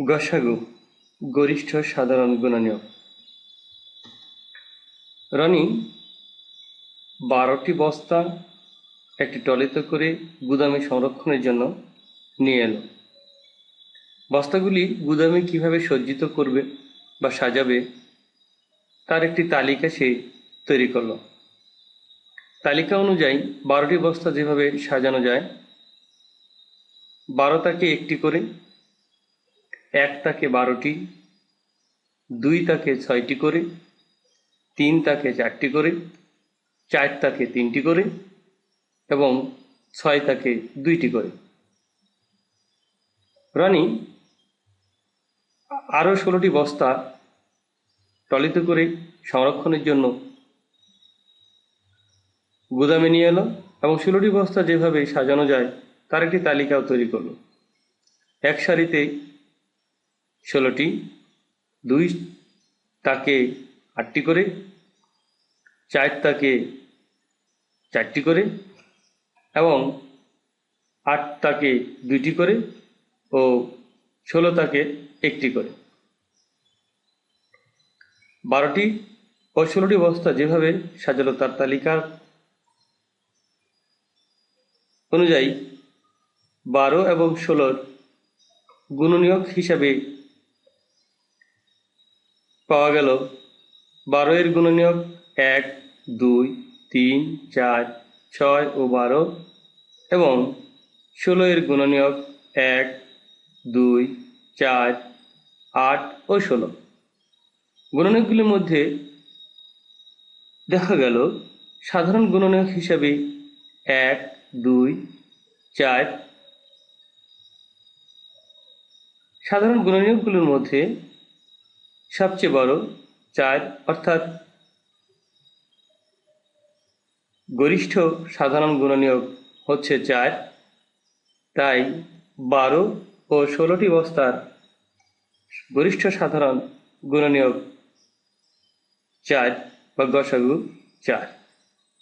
গসাগু গরিষ্ঠ সাধারণ গুণনীয়ক। রনি 12টি বস্তা একটি ট্রলিতে করে গুদামে সংরক্ষণের জন্য নিয়ে এলো। বস্তাগুলি গুদামে কিভাবে সজ্জিত করবে বা সাজাবে তার একটি তালিকা সে তৈরি করলো। তালিকা অনুযায়ী 12টি বস্তা যেভাবে সাজানো যায়, 12 তাকে একটি করে, 1 তাকে 12টি, 2 তাকে 6টি করে, 3 তাকে 4টি করে, 4 তাকে 3টি করে এবং 6 তাকে 2টি করে। রনি আরও 16টি বস্তা ট্রলিতে করে সংরক্ষণের জন্য গুদামে নিয়ে এলো এবং 16টি বস্তা যেভাবে সাজানো যায় তার একটি তালিকাও তৈরি করলো। এক সারিতে 16টি, 2 তাকে 8টি করে, 4 তাকে 4টি করে এবং 8 তাকে 2টি করে ও 16 তাকে 1টি করে। 12টি ও 16টি বস্তা যেভাবে সাজালো তার তালিকার অনুযায়ী 12 এবং 16 গুণনীয়ক হিসাবে পাওয়া গেল 12 এর গুণনীয়ক 1, 2, 3, 4, 6 ও 12 এবং 16 এর গুণনীয়ক 1, 2, 4, 8 ও 16। গুণনীয়কগুলির মধ্যে দেখা গেল সাধারণ গুণনীয়ক হিসাবে 1, 2, 4। সাধারণ গুণনীয়কগুলোর মধ্যে সবচেয়ে বড় 4, অর্থাৎ গরিষ্ঠ সাধারণ গুণনীয়ক হচ্ছে 4। তাই 12 ও 16টি বস্তার গরিষ্ঠ সাধারণ গুণনীয়ক 4 বা গসাগু 4।